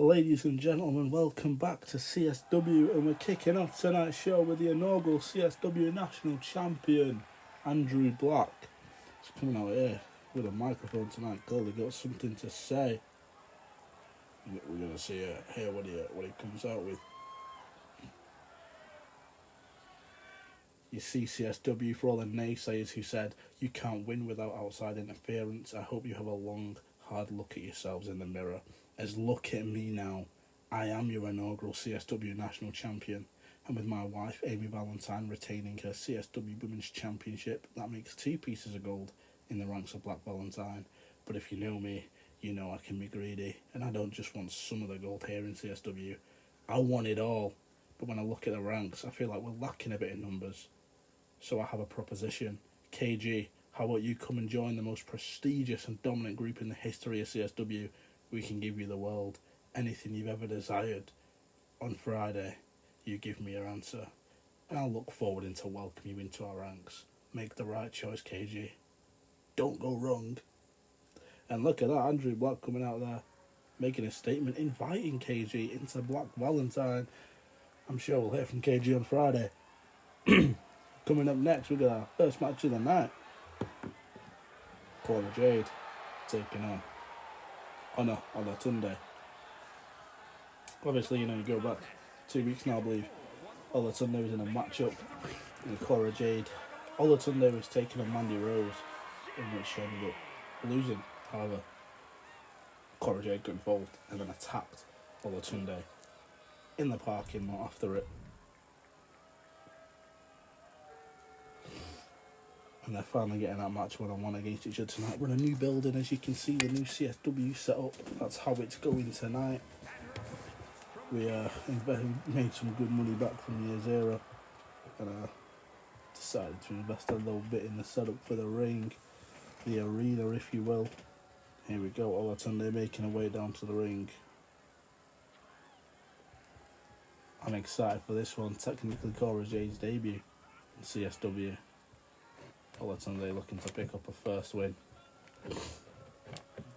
Ladies and gentlemen, welcome back to CSW, and we're kicking off tonight's show with the inaugural CSW National Champion, Andrew Black. He's coming out here with a microphone tonight, clearly got something to say. We're going to see hear what he comes out with. You see CSW, for all the naysayers who said you can't win without outside interference, I hope you have a long, hard look at yourselves in the mirror. As look at me now, I am your inaugural CSW National Champion, and with my wife Amy Valentine retaining her CSW Women's Championship, that makes 2 pieces of gold in the ranks of Black Valentine. But if you know me, you know I can be greedy, and I don't just want some of the gold here in CSW, I want it all. But when I look at the ranks, I feel like we're lacking a bit in numbers. So I have a proposition. KG, how about you come and join the most prestigious and dominant group in the history of CSW? We can give you the world, anything you've ever desired. On Friday, you give me your answer, and I'll look forward to welcome you into our ranks. Make the right choice, KG. Don't go wrong. And look at that, Andrew Black coming out there, making a statement, inviting KG into Black Valentine. I'm sure we'll hear from KG on Friday. Coming up next, we've got our first match of the night. Cora Jade taking on Honor Olatunde. Obviously, you go back 2 weeks now, I believe. Olatunde was in a matchup with Cora Jade. Olatunde was taking on Mandy Rose, in which she ended up losing. However, Cora Jade got involved and then attacked Olatunde in the parking lot after it. And they're finally getting that match one-on-one against each other tonight. We're in a new building, as you can see, the new CSW setup. That's how it's going tonight. We made some good money back from year zero, and decided to invest a little bit in the setup for the ring, the arena, if you will. Here we go, Olatunde making her way down to the ring. I'm excited for this one. Technically Cora Jade's debut in CSW. Olatunde looking to pick up a first win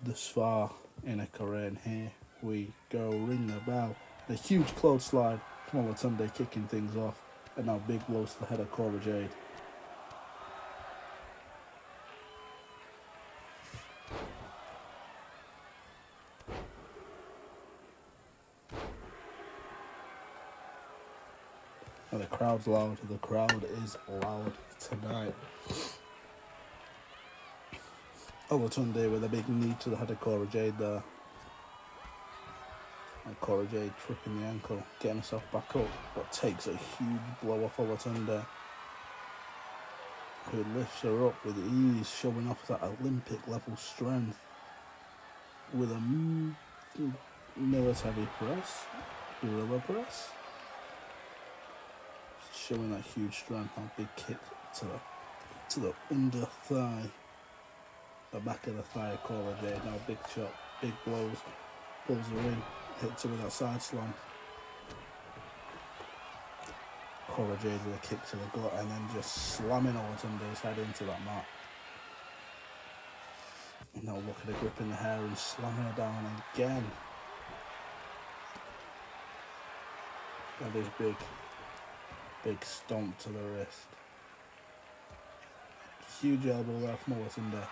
thus far in a career. Here we go, ring the bell. A huge clothesline from Olatunde kicking things off, and now big blows to the head of Cora Jade. And the crowd's loud. The crowd is loud tonight. Olatunde with a big knee to the head of Cora Jade there. And Cora Jade tripping the ankle, getting herself back up, but takes a huge blow off Olatunde, who lifts her up with ease, showing off that Olympic level strength with a military press, gorilla press, showing that huge strength. Now big kick to the under thigh, the back of the thigh of Cora Jade. Now big shot, big blows, pulls her in, hits her with that side slam. Cora Jade with a kick to the gut, and then just slamming Olatunde's head into that mat. And now look at her gripping the hair and slamming her down again. And this big stomp to the wrist. Huge elbow there from Olatunde.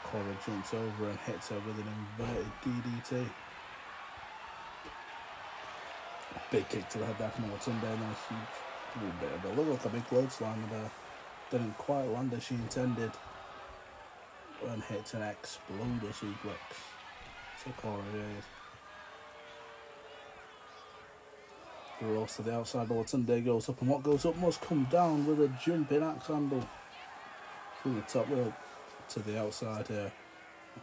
Cora jumps over and hits her with an inverted DDT. Big kick to the head there from Olatunde, and then a huge little bit of a look like a big clothesline there. Didn't quite land as she intended, and hits an exploder suplex to Cora Jade. The rolls to the outside, Olatunde goes up, and what goes up must come down with a jumping axe handle from the top rope to the outside here.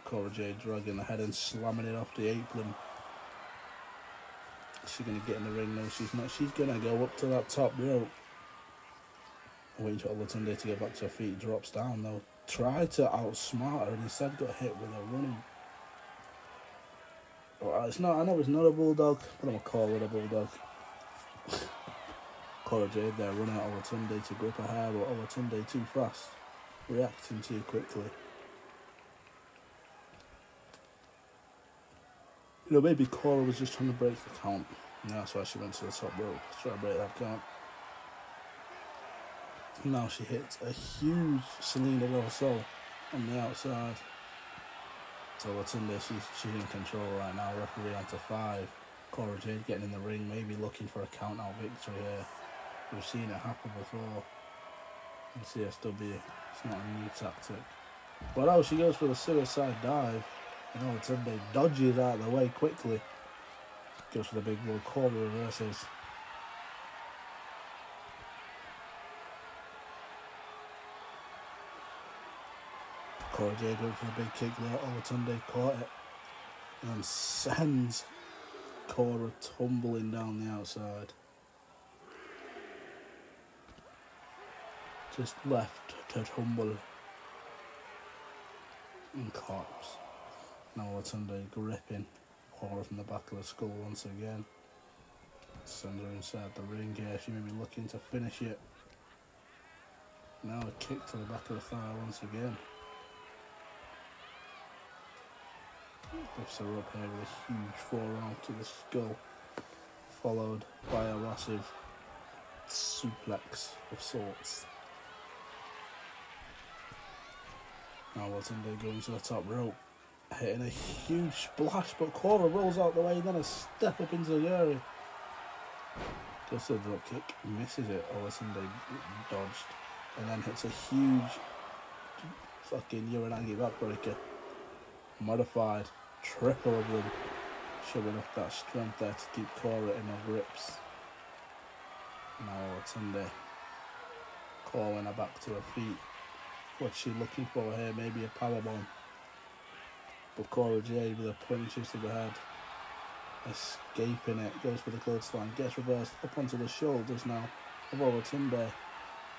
Cora Jade dragging the head and slamming it off the apron. Is she going to get in the ring? No, she's not. She's going to go up to that top rope. Waiting for Olatunde to get back to her feet. Drops down though. Tried to outsmart her and instead got hit with a running. Well, it's not. I know it's not a bulldog, but I'm going to call it a bulldog. Cora Jade there running at Olatunde to grip her hair, but Olatunde too fast, reacting too quickly. maybe Cora was just trying to break the count. And that's why she went to the top rope, trying to break that count. Now she hits a huge Selena Rosso on the outside. So Rotunde, she's in control right now. Referee on to 5. Cora Jade getting in the ring, maybe looking for a count out victory here. We've seen it happen before in CSW. It's not a new tactic. But oh, she goes for the suicide dive. And Rotunde dodges out of the way quickly. Goes for the big boy. Cora reverses. Cora Jade went for the big kick there. Rotunde caught it. And then sends Cora tumbling down the outside. Just left to tumble and collapse. Now Rotunde gripping Cora from the back of the skull once again. Sends her inside the ring here. She may be looking to finish it. Now a kick to the back of the thigh once again. Lifts her up here with a huge forearm to the skull, followed by a massive suplex of sorts. Now Rotunde going to the top rope, hitting a huge splash, but Cora rolls out the way, then a step up into the area. Goes to the drop kick, misses it. Rotunde dodged, and then hits a huge fucking Uranagi backbreaker. Modified, triple of them, showing off that strength there to keep Cora in her grips. Now Rotunde calling her back to her feet. What's she looking for here? Maybe a powerbomb. But Cora Jade with a punches to the head, escaping it, goes for the clothesline, gets reversed up onto the shoulders now of Rotunde.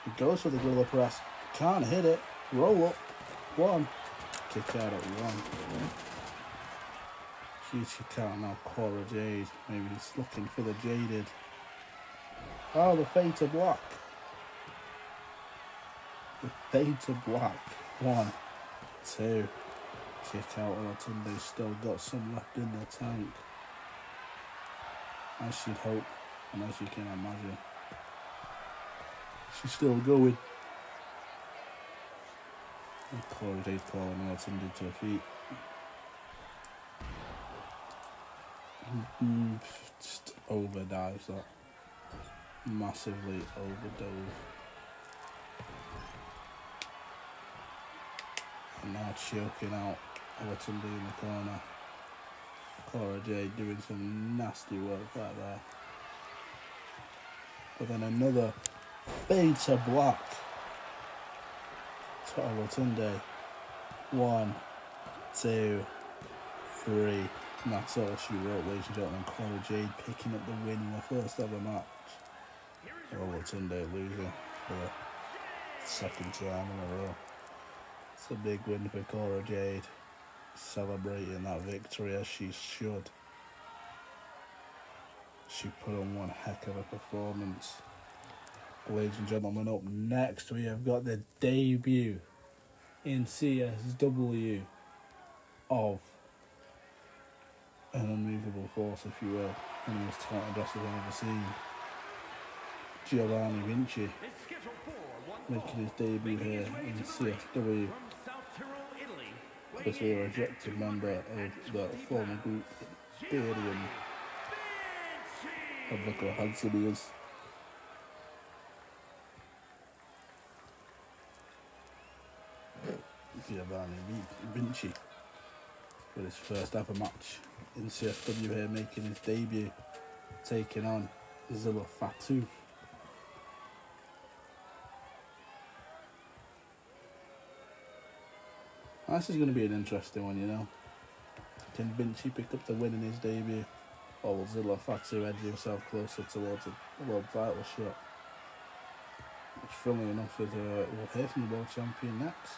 He goes for the gorilla press, can't hit it, roll up, 1, kick out at 1. Huge kick out now, Cora Jade. Maybe he's looking for the Jaded. Oh, the fade to black. The fade to black. 1, 2. Kick out. Rotunde's still got some left in the tank, as she'd hope and as you can imagine. She's still going. And Cora Jade calling Rotunde to her feet. Just overdives that. Massively overdove. And now choking out Rotunde in the corner. Cora Jade doing some nasty work right there. But then another fade to black to Rotunde. 1, 2, 3. And that's all she wrote, ladies and gentlemen. Cora Jade picking up the win in the first ever match. Rotunde losing for the second time in a row. It's a big win for Cora Jade, celebrating that victory as she should. She put on one heck of a performance. Ladies and gentlemen, up next we have got the debut in CSW of an unmovable force, if you will, one of the most talented wrestlers I've ever seen. Giovanni Vinci making his debut here in CSW. This is a rejected member of the former group Imperium. And look how handsome he is. Giovanni Vinci with his first ever match in CSW here, making his debut, taking on Zilla Fatu. This is going to be an interesting one, you know. Can Vinci pick up the win in his debut, or will Zilla Fatu edge himself closer towards a world title shot? Which, funnily enough, we'll hear from the world champion next.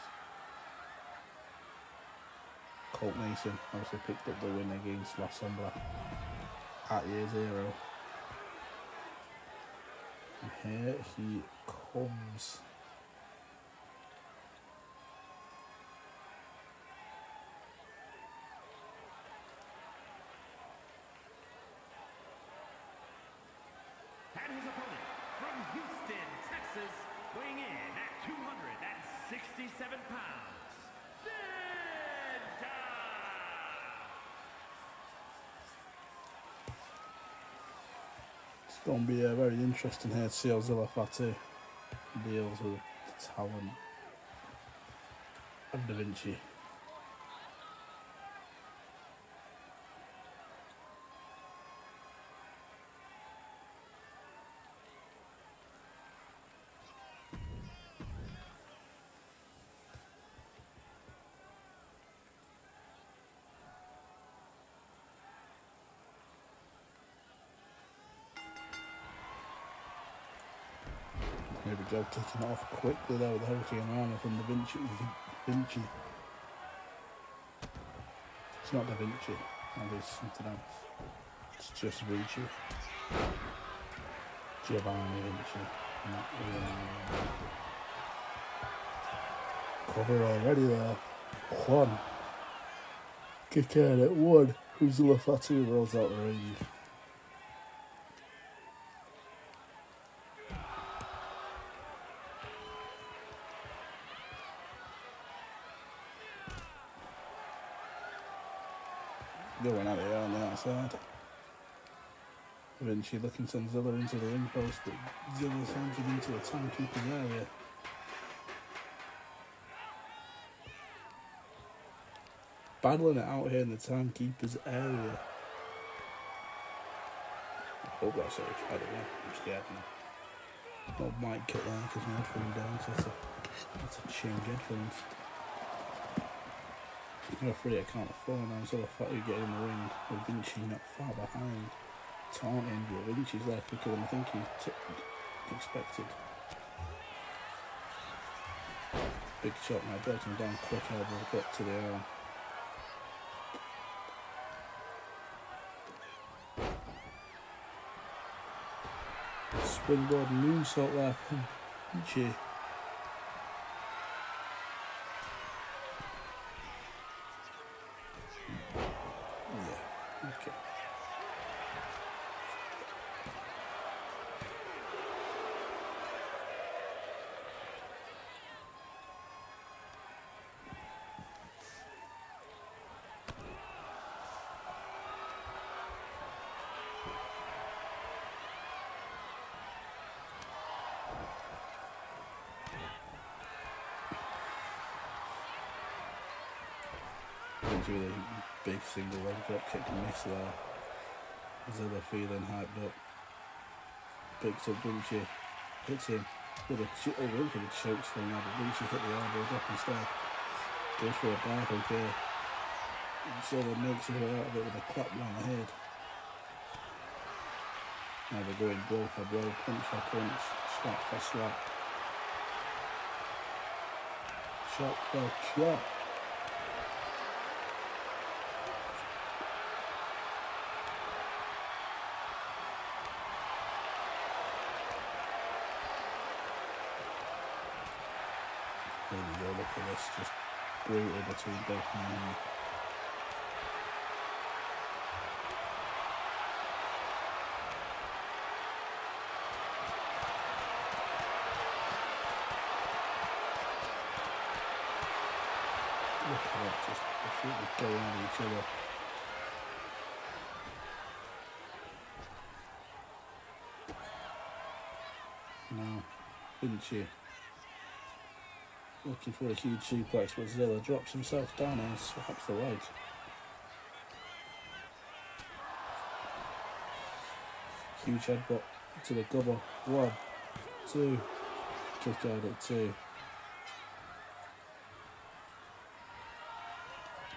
Colt Mason obviously picked up the win against La Sombra at year 0. And here he comes. Texas, weighing in at 267 pounds, Santa! It's going to be very interesting here to see how Zilla Fatu deals with the talent of Da Vinci. Here we go, kicking it off quickly there with the Hurricane Rana from Da Vinci. It's not Da Vinci, that is something else. It's just Vinci. Giovanni Vinci, not Vinci. Cover already there. One. Kick out at one. Zilla Fatu rolls out the ring. Going at it on the outside. Vinci looking to send Zilla into the ring post, but Zilla sends him into a timekeeping area. Battling it out here in the timekeeper's area. I hope that's safe. I don't know. I'm scared now. Not mic cut there because my headphone down, so that's a change headphones. The referee, I can't afford now, so I thought he'd get in the ring with Vinci not far behind. Taunting, but Vinci's there quicker than I think he expected. Big shot now, breaks him down, quick elbow, got to the arm. Springboard moonsault there from Vinci. Yeah, okay. With a big single leg drop kick miss there. Zilla feeling hyped up. Picks up Vinci, hits him with a in for the choke swing now, but Vinci hit the elbow drop instead. Goes for a bar hook here. Zilla makes it out of it with a clap round the head. Now they're going blow for blow, punch for punch, slap for slap. Chop for chop. There we go, look at this, just brutal between both men here. Look at that, just absolutely going at each other. Now, Vinci looking for a huge suplex, but Zilla drops himself down and slaps the leg. Huge headbutt to the double. 1, 2. Kick out at 2.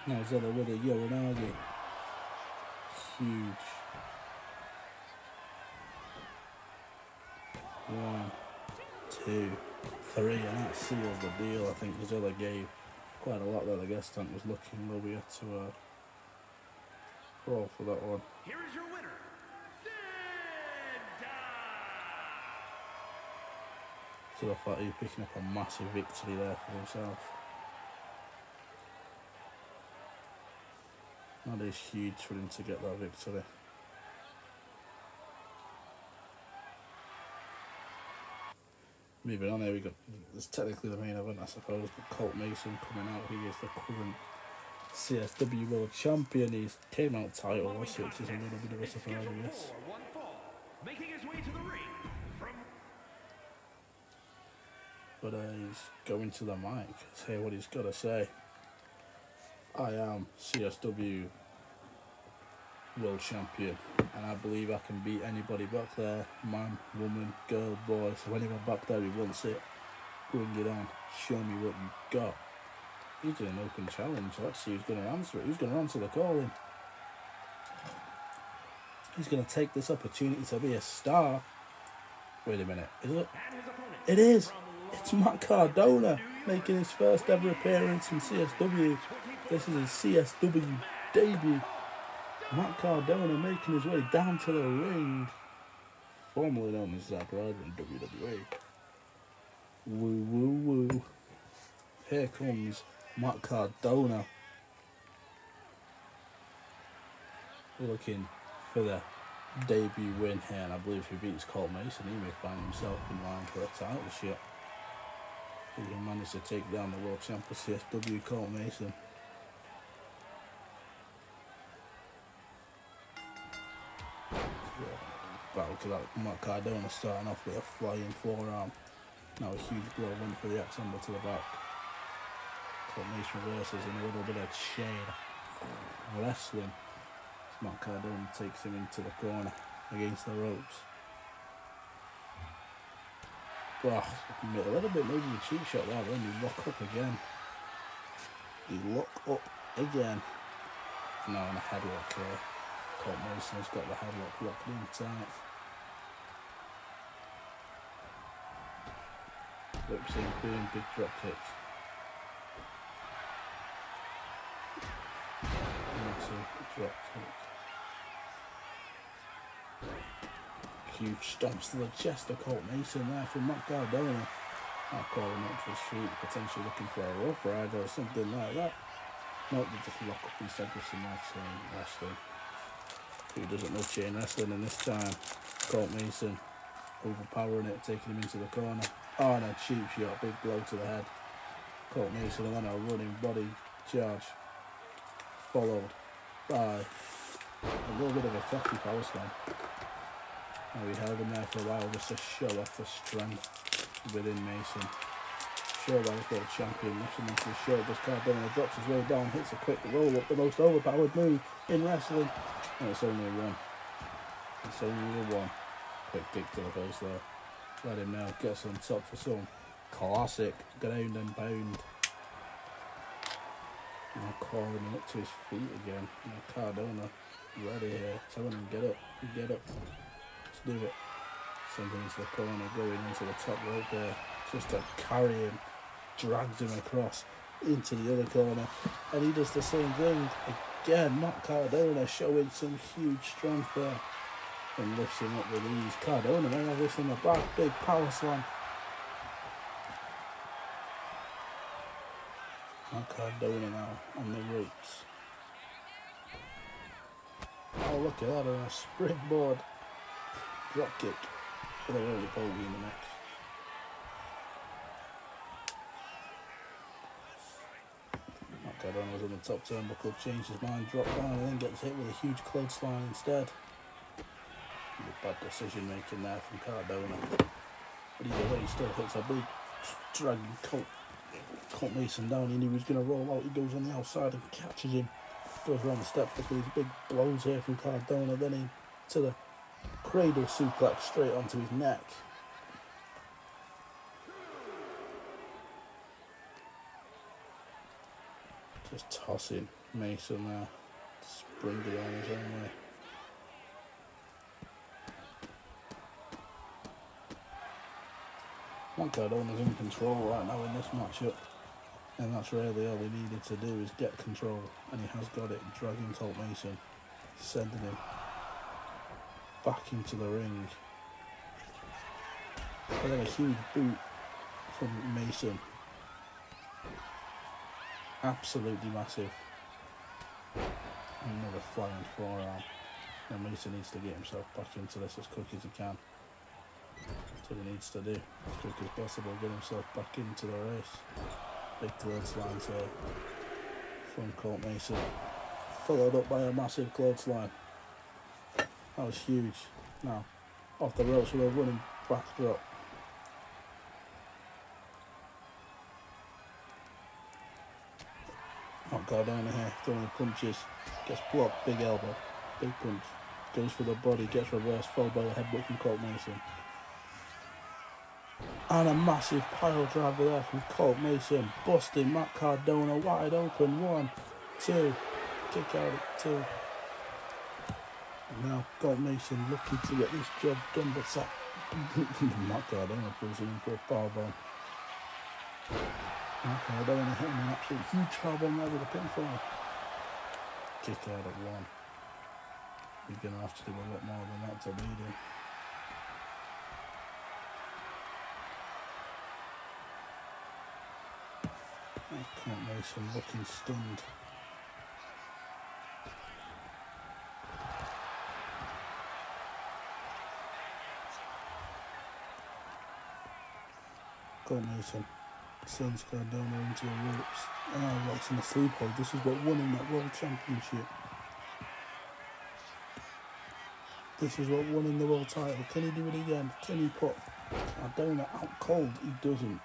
Now Zilla with a Uranagi. Huge. 1, 2, 3, and that seals the deal. I think Zilla gave quite a lot there. The gas tank was looking low. We had to crawl for that one. Here is your winner, Santa! So I thought he was picking up a massive victory there for himself. That is huge for him to get that victory. moving on, here we go. It's technically the main event, I suppose. But Colt Mason coming out. He is the current CSW World Champion. He's came out titleless, which is a little bit of a surprise, I guess. One fall, making his way to the ring from But he's going to the mic. Let's hear what he's got to say. I am CSW World Champion, and I believe I can beat anybody back there. Man, woman, girl, boy. So anyone back there who wants it, bring it on. Show me what you got. He's doing an open challenge. Let's see who's going to answer it. Who's going to answer the calling? Who's going to take this opportunity to be a star? Wait a minute. Is it? and his opponent. It is. It's Matt Cardona making his first ever appearance in CSW. This is his CSW debut. Matt Cardona making his way down to the ring. Formerly known as Zack Ryder in WWE. Woo woo woo. Here comes Matt Cardona. Looking for the debut win here, and I believe if he beats Colt Mason, he may find himself in line for a title shot. He managed to take down the world champion CSW Colt Mason. Battle to that Matt Cardona starting off with a flying forearm. Now a huge blow went for the axe handle to the back. Colt Mason reverses in a little bit of chain wrestling. Matt Cardona takes him into the corner against the ropes. Well, a little bit maybe a cheap shot there, then you lock up again. You lock up again. Now in a headlock here. Colt Mason's got the headlock locked in tight. Whips in, boom, big drop kick. Into drop kick. Huge stomps to the chest of Colt Mason there from Matt Cardona. Now calling up to his feet, potentially looking for a rough ride or something like that. Nope, they just lock up instead of some nice chain wrestling. Who doesn't love chain wrestling? And this time, Colt Mason overpowering it, taking him into the corner. Oh, and a cheap shot, big blow to the head. Colt Mason and then a running body charge. Followed by a little bit of a cocky power slam. And we held him there for a while just to show off the strength within Mason. Sure, that was world champion, lifts him into his shoulders. Cardona drops his way down, hits a quick roll up, the most overpowered move in wrestling. And it's only a one. It's only a one. Quick kick to the face there. Let him now, gets on top for some classic ground and pound. Now calling him up to his feet again. Now Cardona ready here, telling him get up, get up. Let's do it. Sends him into the corner, going into the top rope there. Just to carry him, drags him across into the other corner. And he does the same thing again. Matt Cardona showing some huge strength there. And lifts him up with ease. Cardona may have this in the back, big power slam. Now Cardona now on the ropes. Oh, look at that on a springboard drop kick with a roly poly in the neck. Now Cardona's on the top turnbuckle, changes his mind, drops down, and then gets hit with a huge clothesline instead. A bad decision making there from Cardona. But either way, he still hits a big dragging Colt Mason down. He knew he was going to roll out. He goes on the outside and catches him. Goes around the steps with these big blows here from Cardona. Then into the cradle suplex straight onto his neck. Just tossing Mason there. Springing on his own way. Matt Cardona's in control right now in this matchup, and that's really all he needed to do is get control, and he has got it, dragging Colt Mason, sending him back into the ring. And then a huge boot from Mason. Absolutely massive. Another flying forearm. Now Mason needs to get himself back into this as quick as he can. So he needs to do as quick as possible, get himself back into the race. Big clotheslines here from Colt Mason. Followed up by a massive clothesline. That was huge. Now, off the ropes with a running backdrop. Not Cardona here, throwing punches. Gets blocked, big elbow, big punch. Goes for the body, gets reversed, followed by a headbutt from Colt Mason. And a massive pile driver there from Colt Mason, busting Matt Cardona wide open. 1, 2, kick out at 2. And now Colt Mason looking to get this job done, but Matt Cardona pulls him in for a powerbomb. Matt Cardona hitting an absolute huge powerbomb there with a pinfall. Kick out at 1. You're going to have to do a lot more than that to beat him. Colt Mason looking stunned. Colt Mason sends Cardona into the ropes. Oh, locks in the sleep hold. This is what won him that World Championship. This is what won him the world title. Can he do it again? Can he put Cardona out cold? He doesn't.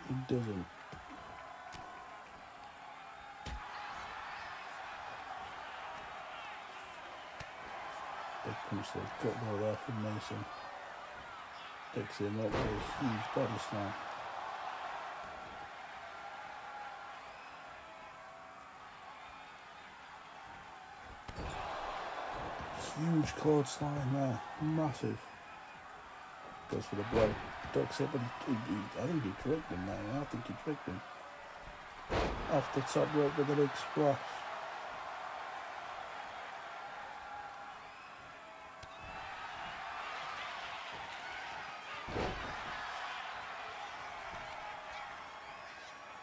He doesn't. Big punch to the gut blow there from Mason. Picks him up with a huge body slam. Huge clothesline there, massive. Goes for the blow, ducks it, but I think he tricked him there. I think he tricked him. Off the top rope with a big splash.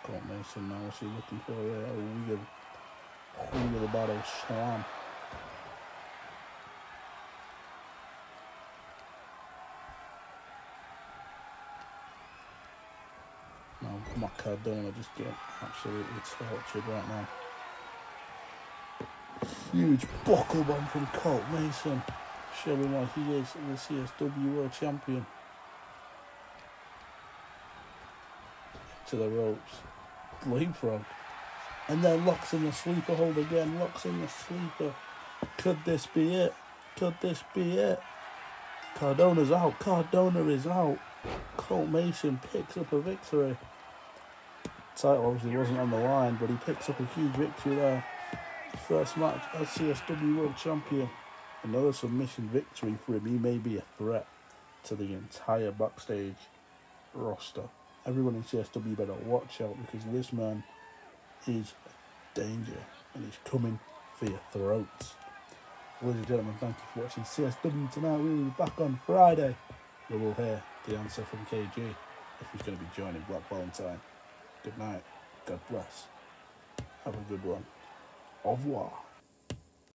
Colt Mason now, what's he looking for here? A weird battle slam. Now, Matt Cardona just getting absolutely tortured right now. Huge buckle bomb from Colt Mason, showing why he is the CSW World Champion. To the ropes, leapfrog, and then locks in the sleeper hold again. Locks in the sleeper. Could this be it? Could this be it? Cardona's out. Cardona is out. Colt Mason picks up a victory. Title obviously wasn't on the line, but he picks up a huge victory there. First match as CSW World Champion. Another submission victory for him. He may be a threat to the entire backstage roster. Everyone in CSW better watch out, because this man is danger and he's coming for your throats. Ladies and gentlemen, thank you for watching CSW tonight. We will be back on Friday, where we'll hear the answer from KG if he's going to be joining Black Valentine. Good night. God bless. Have a good one. Au revoir.